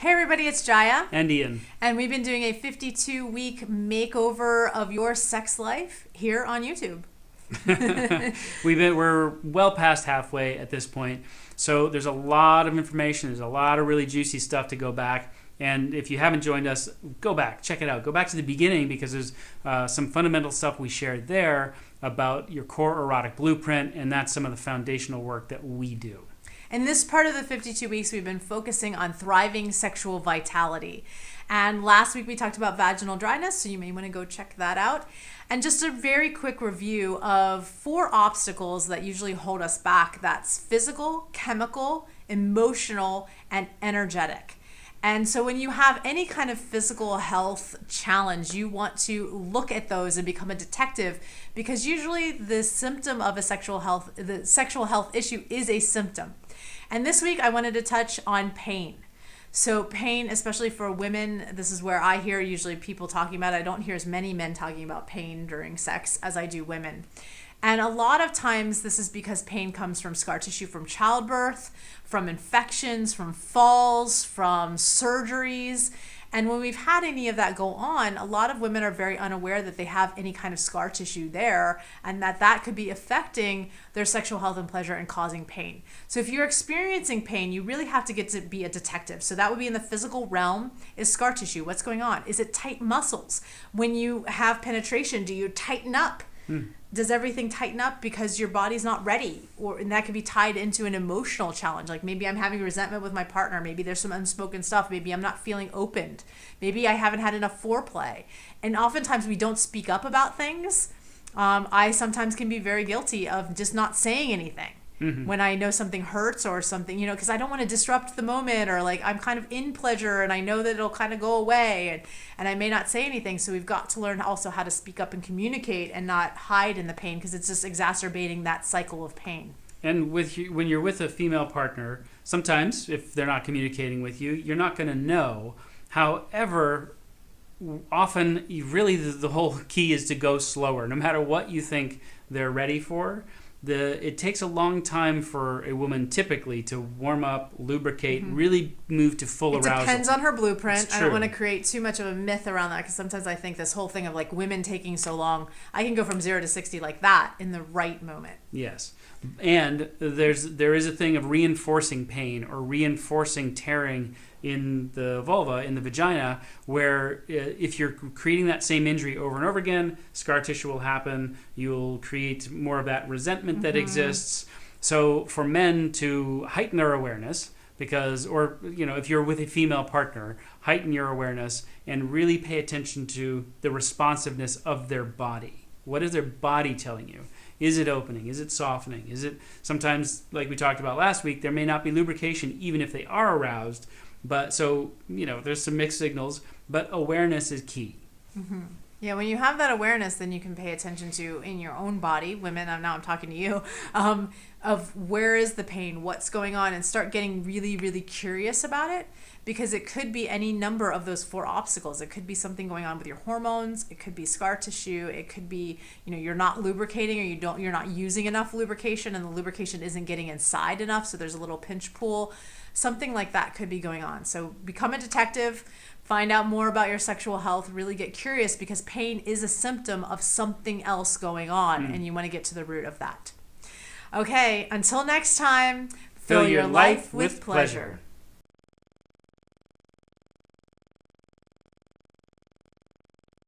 Hey everybody, it's Jaya. And Ian. And we've been doing a 52-week makeover of your sex life here on YouTube. We're well past halfway at this point. So there's a lot of information. There's a lot of really juicy stuff to go back. And if you haven't joined us, go back, check it out. Go back to the beginning because there's some fundamental stuff we shared there about your core erotic blueprint, and that's some of the foundational work that we do. In this part of the 52 weeks, we've been focusing on thriving sexual vitality. And last week we talked about vaginal dryness, so you may want to go check that out. And just a very quick review of 4 obstacles that usually hold us back. That's physical, chemical, emotional, and energetic. And so when you have any kind of physical health challenge, you want to look at those and become a detective, because usually the symptom of the sexual health issue is a symptom. And this week I wanted to touch on pain. So pain, especially for women, this is where I hear usually people talking about it. I don't hear as many men talking about pain during sex as I do women. And a lot of times this is because pain comes from scar tissue from childbirth, from infections, from falls, from surgeries. And when we've had any of that go on, a lot of women are very unaware that they have any kind of scar tissue there, and that could be affecting their sexual health and pleasure and causing pain. So if you're experiencing pain, you really have to get to be a detective. So that would be in the physical realm. Is scar tissue, what's going on? Is it tight muscles? When you have penetration, do you tighten up? Does everything tighten up because your body's not ready? And that could be tied into an emotional challenge. Like maybe I'm having resentment with my partner. Maybe there's some unspoken stuff. Maybe I'm not feeling opened. Maybe I haven't had enough foreplay. And oftentimes we don't speak up about things. I sometimes can be very guilty of just not saying anything. When I know something hurts or something, because I don't want to disrupt the moment, or like I'm kind of in pleasure and I know that it'll kind of go away, and I may not say anything. So we've got to learn also how to speak up and communicate and not hide in the pain, because it's just exacerbating that cycle of pain. And when you're with a female partner, sometimes if they're not communicating with you, you're not going to know. However, often the whole key is to go slower. No matter what you think they're ready for, it takes a long time for a woman typically to warm up, lubricate, really move to full arousal. It depends on her blueprint. I don't want to create too much of a myth around that, because sometimes I think this whole thing of like women taking so long, I can go from 0 to 60 like that in the right moment. Yes. And there is a thing of reinforcing pain or reinforcing tearing in the vulva, in the vagina, where if you're creating that same injury over and over again, scar tissue will happen. You'll create more of that resentment that exists. So for men to heighten their awareness, if you're with a female partner, heighten your awareness and really pay attention to the responsiveness of their body. What is their body telling you? Is it opening? Is it softening? Is it sometimes, like we talked about last week, there may not be lubrication even if they are aroused. But so, there's some mixed signals, but awareness is key. Yeah, when you have that awareness, then you can pay attention to in your own body, women, I'm talking to you, of where is the pain, what's going on, and start getting really, really curious about it, because it could be any number of those 4 obstacles. It could be something going on with your hormones. It could be scar tissue. It could be, you're not lubricating, or you're not using enough lubrication, and the lubrication isn't getting inside enough, so there's a little pinch pull. Something like that could be going on. So become a detective, find out more about your sexual health, really get curious, because pain is a symptom of something else going on, and you want to get to the root of that. Okay, until next time, fill your life with pleasure.